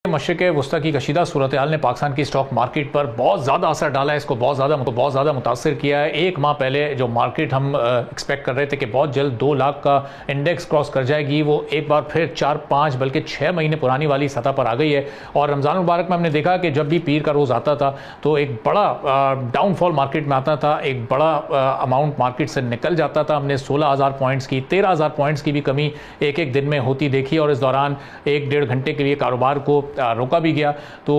मशरिक़ वस्ता की कशीदा सूरत हाल ने पाकिस्तान की स्टॉक मार्केट पर बहुत ज़्यादा असर डाला है, इसको बहुत ज़्यादा मुतासर किया है। एक माह पहले जो मार्केट हम एक्सपेक्ट कर रहे थे कि बहुत जल्द 2 लाख का इंडेक्स क्रॉस कर जाएगी, वो एक बार फिर 4-5 बल्कि 6 महीने पुरानी वाली सतह पर आ गई है। और रमज़ान मुबारक में हमने देखा कि जब भी पीर का रोज़ आता था तो एक बड़ा डाउनफॉल मार्केट में आता था, एक बड़ा अमाउंट मार्केट से निकल जाता था। हमने 16,000 पॉइंट्स की 13,000 पॉइंट्स की भी कमी एक एक दिन में होती देखी और इस दौरान 1-1.5 घंटे के लिए कारोबार को रोका भी गया। तो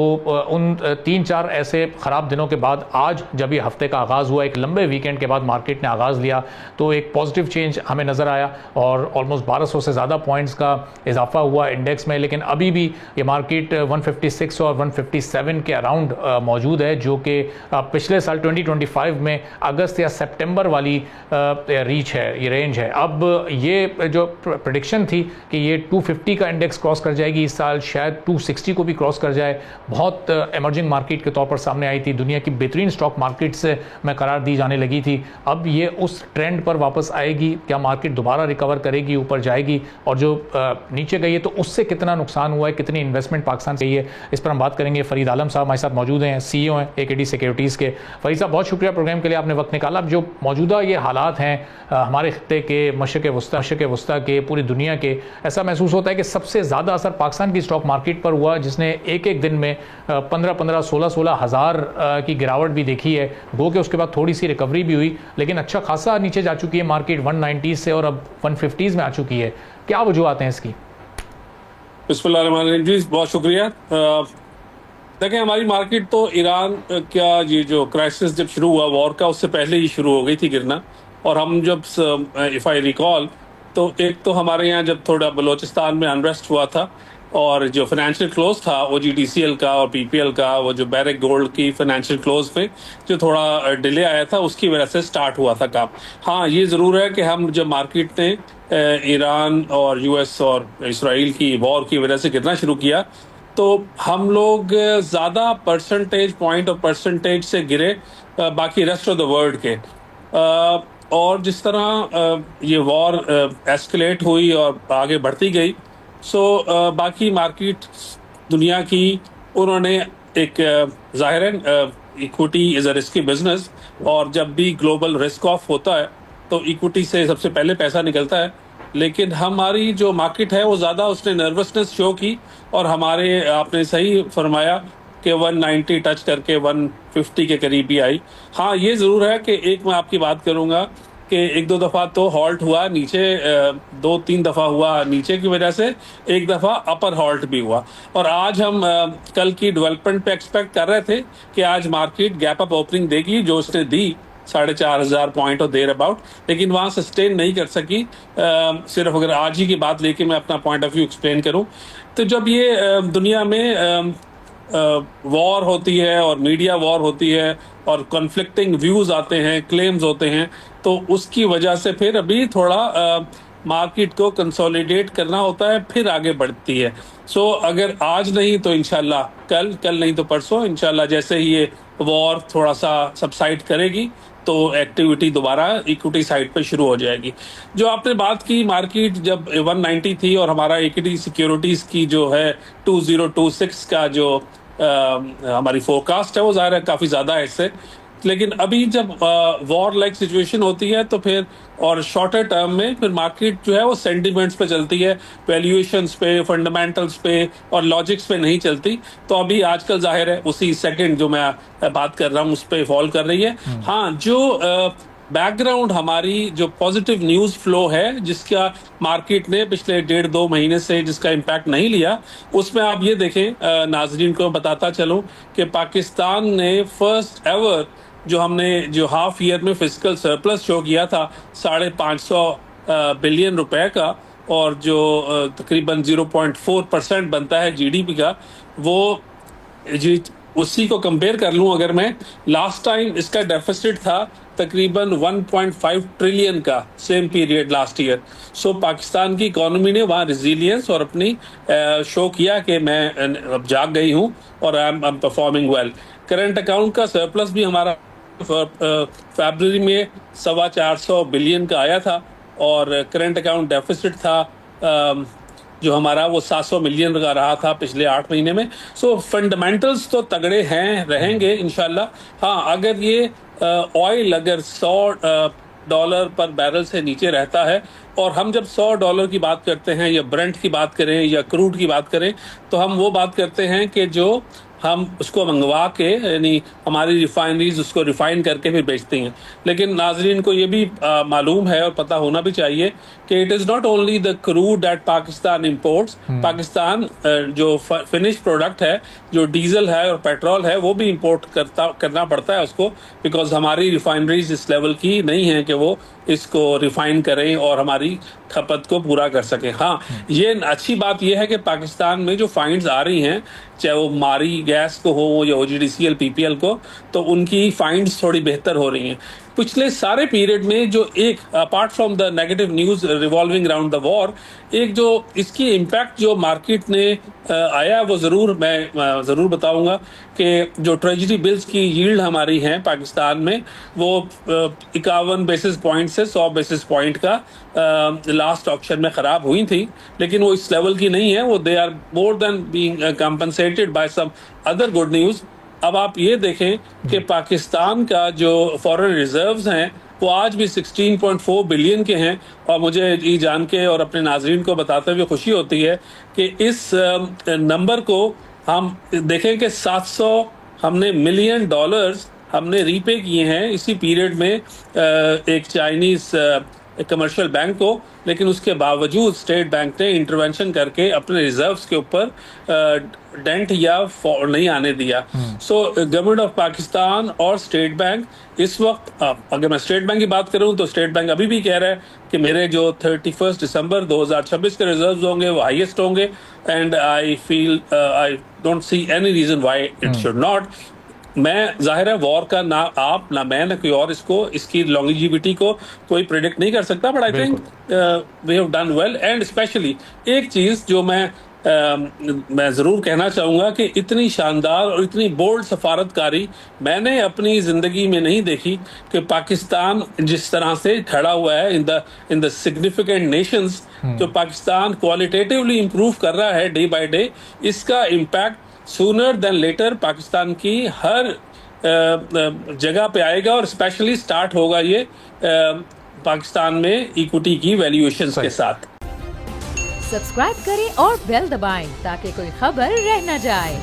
उन 3-4 ऐसे ख़राब दिनों के बाद आज जब ये हफ्ते का आगाज़ हुआ, एक लंबे वीकेंड के बाद मार्केट ने आगाज़ लिया, तो एक पॉजिटिव चेंज हमें नज़र आया और ऑलमोस्ट 1200 से ज़्यादा पॉइंट्स का इजाफा हुआ इंडेक्स में। लेकिन अभी भी ये मार्केट 156 और 157 के अराउंड मौजूद है, जो कि पिछले साल 2025 में अगस्त या सितंबर वाली रीच है, ये रेंज है। अब ये जो प्रेडिक्शन थी कि ये 250 का इंडेक्स क्रॉस कर जाएगी इस साल, शायद 260 को भी क्रॉस कर जाए, बहुत एमर्जिंग मार्केट के तौर पर सामने आई थी। दुनिया की बेहतरीन स्टॉक मार्केट से में करार दी जाने लगी थी। अब ये उस ट्रेंड पर वापस आएगी, क्या मार्केट दोबारा रिकवर करेगी, ऊपर जाएगी, और जो नीचे गई है तो उससे कितना नुकसान हुआ है, कितनी इन्वेस्टमेंट पाकिस्तान से है, इस पर हम बात करेंगे। फरीद आलम साहब हमारे साथ मौजूद हैं, CEO हैं AKD सिक्योरिटीज़ के। फरीद साहब, बहुत शुक्रिया प्रोग्राम के लिए, आपने वक्त निकाला। अब जो मौजूदा ये हालात हैं हमारे खत्ते के, मशरिक़ वस्ता के, पूरी दुनिया के, ऐसा महसूस होता है कि सबसे ज़्यादा असर पाकिस्तान की स्टॉक मार्केट पर हुआ, जिसने एक एक दिन में 15-15, 16-16 हज़ार की गिरावट भी देखी है। गो के उसके बाद थोड़ी सी रिकवरी भी हुई, लेकिन अच्छा खासा नीचे जा चुकी है मार्केट 190 से और अब 150 में आ चुकी है। क्या वजूहत हैं इसकी? बिस्मिल्लाहिर्रहमानिर्रहीम जी, बहुत शुक्रिया। देखें, हमारी मार्केट तो ईरान का ये जो क्राइसिस जब शुरू हुआ वॉर का, उससे पहले ही शुरू हो गई थी गिरना। और हम जब इफ़ आई रिकॉल, तो एक तो हमारे यहाँ जब थोड़ा बलोचिस्तान में अनरेस्ट हुआ था और जो फाइनेंशियल क्लोज था OGDCL का और PPL का, वो जो बैरिक गोल्ड की फाइनेंशियल क्लोज पे जो थोड़ा डिले आया था, उसकी वजह से स्टार्ट हुआ था काम। हाँ, ये ज़रूर है कि हम जब मार्केट ने ईरान और US और इसराइल की वॉर की वजह से गिरना शुरू किया, तो हम लोग ज़्यादा परसेंटेज पॉइंट और परसेंटेज से गिरे बाकी रेस्ट ऑफ द वर्ल्ड के। और जिस तरह ये वॉर एस्केलेट हुई और आगे बढ़ती गई, सो बाकी मार्केट दुनिया की, उन्होंने एक ज़ाहिर है equity is a risky business, और जब भी ग्लोबल रिस्क ऑफ होता है तो इक्विटी से सबसे पहले पैसा निकलता है। लेकिन हमारी जो मार्केट है वो ज़्यादा उसने नर्वसनेस शो की, और हमारे, आपने सही फरमाया कि 190 टच करके 150 के करीब भी आई। हाँ, ये ज़रूर है कि एक मैं आपकी बात करूँगा कि 1-2 दफ़ा तो हॉल्ट हुआ नीचे, 2-3 दफ़ा हुआ नीचे की वजह से, एक दफ़ा अपर हॉल्ट भी हुआ। और आज हम कल की डेवलपमेंट पे एक्सपेक्ट कर रहे थे कि आज मार्केट गैप अप ओपनिंग देगी, जो उसने दी 4,500 पॉइंट और देर अबाउट, लेकिन वहाँ सस्टेन नहीं कर सकी। सिर्फ अगर आज ही की बात लेके मैं अपना पॉइंट ऑफ व्यू एक्सप्लेन करूँ, तो जब ये दुनिया में वॉर होती है और मीडिया वॉर होती है और कॉन्फ्लिक्टिंग व्यूज़ आते हैं, क्लेम्स होते हैं, तो उसकी वजह से फिर अभी थोड़ा मार्केट को कंसोलिडेट करना होता है, फिर आगे बढ़ती है। सो अगर आज नहीं तो इंशाल्लाह कल नहीं तो परसों इंशाल्लाह, जैसे ही ये वॉर थोड़ा सा सबसाइड करेगी तो एक्टिविटी दोबारा इक्विटी साइड पे शुरू हो जाएगी। जो आपने बात की, मार्केट जब 190 थी और हमारा AKD सिक्योरिटीज़ की जो है 2026 का जो हमारी फोरकास्ट है, वो ज़ाहिर है काफ़ी ज़्यादा है इससे। लेकिन अभी जब वॉर लाइक सिचुएशन होती है तो फिर, और शॉर्टर टर्म में फिर मार्केट जो है वो सेंटिमेंट्स पे चलती है, वैल्यूएशंस पे, फंडामेंटल्स पे और लॉजिक्स पे नहीं चलती। तो अभी आजकल ज़ाहिर है उसी सेकंड जो मैं बात कर रहा हूँ उस पर फॉल कर रही है। हाँ, जो बैकग्राउंड हमारी जो पॉजिटिव न्यूज़ फ्लो है, जिसका मार्केट ने पिछले 1.5-2 महीने से जिसका इम्पैक्ट नहीं लिया, उसमें आप ये देखें, नाजरीन को बताता चलूँ कि पाकिस्तान ने फर्स्ट एवर जो हाफ ईयर में फिजिकल सरप्लस शो किया था 550 बिलियन रुपए का, और जो तकरीबन 0.4% बनता है GDP का, वो जी उसी को कंपेयर कर लूं अगर मैं, लास्ट टाइम इसका डेफिसिट था तकरीबन 1.5 ट्रिलियन का, सेम पीरियड लास्ट ईयर। सो पाकिस्तान की इकोनॉमी ने वहाँ रिजिलियंस और अपनी शो किया कि मैं अब जाग गई हूँ और I am performing well. Current account का सरप्लस भी हमारा फरवरी में 425 बिलियन का आया था, और करंट अकाउंट डेफिसिट था जो हमारा वो 700 मिलियन का रहा था पिछले 8 महीने में। सो फंडामेंटल्स तो तगड़े हैं, रहेंगे इंशाल्लाह। हाँ, अगर ये ऑयल अगर $100 पर बैरल से नीचे रहता है, और हम जब $100 की बात करते हैं या ब्रेंट की बात करें या क्रूड की बात करें, तो हम वो बात करते हैं कि जो हम उसको मंगवा के, यानी हमारी रिफाइनरीज उसको रिफाइन करके फिर बेचती हैं। लेकिन नाजरीन को ये भी मालूम है और पता होना भी चाहिए कि it is not only the crude that Pakistan imports. Pakistan जो फिनिश प्रोडक्ट है, जो डीजल है और पेट्रोल है, वो भी इंपोर्ट करना पड़ता है उसको, बिकॉज हमारी रिफाइनरीज इस लेवल की नहीं है कि वो इसको रिफाइन करें और हमारी खपत को पूरा कर सकें। हाँ, ये अच्छी बात यह है कि पाकिस्तान में जो फाइन्स आ रही हैं, चाहे वो मारी गैस को हो या OGDCL PPL को, तो उनकी फाइन्स थोड़ी बेहतर हो रही हैं। पिछले सारे पीरियड में जो एक apart from the negative news revolving around the war, एक जो इसकी इम्पैक्ट जो मार्केट ने आया, वो मैं ज़रूर बताऊंगा कि जो ट्रेजरी बिल्स की यील्ड हमारी हैं पाकिस्तान में, वो 51 बेसिस पॉइंट से 100 बेसिस पॉइंट का लास्ट ऑक्शन में ख़राब हुई थी, लेकिन वो इस लेवल की नहीं है। वो they are more than being compensated by some other good news. अब आप ये देखें कि पाकिस्तान का जो फॉरेन रिजर्व्स हैं वो आज भी 16.4 बिलियन के हैं, और मुझे ये जान के और अपने नाजरीन को बताते हुए खुशी होती है कि इस नंबर को हम देखें कि 700 हमने मिलियन डॉलर्स हमने रीपे किए हैं इसी पीरियड में एक चाइनीज कमर्शियल बैंक को, लेकिन उसके बावजूद स्टेट बैंक ने इंटरवेंशन करके अपने रिजर्व्स के ऊपर डेंट या नहीं आने दिया। सो गवर्नमेंट ऑफ पाकिस्तान और स्टेट बैंक इस वक्त, अगर मैं स्टेट बैंक की बात करूं तो स्टेट बैंक अभी भी कह रहा है कि मेरे जो 31 दिसंबर 2026 के रिजर्व्स होंगे वो हाईएस्ट होंगे, and I don't see any reason why it should not. मैं जाहिर है वॉर का ना आप ना मैं ना कोई और इसकी लॉन्जिविटी को कोई प्रेडिक्ट नहीं कर सकता, but I think we have done well. And specially एक चीज जो मैं ज़रूर कहना चाहूँगा कि इतनी शानदार और इतनी बोल्ड सफारतकारी मैंने अपनी ज़िंदगी में नहीं देखी, कि पाकिस्तान जिस तरह से खड़ा हुआ है इन द सिग्निफिकेंट नेशंस। जो पाकिस्तान क्वालिटेटिवली इम्प्रूव कर रहा है डे बाय डे, इसका impact sooner than later Pakistan की हर जगह पे आएगा, और स्पेशली स्टार्ट होगा ये पाकिस्तान में इक्विटी की वैल्यूएशंस के साथ। सब्सक्राइब करें और बेल दबाएं ताकि कोई खबर रह न जाए।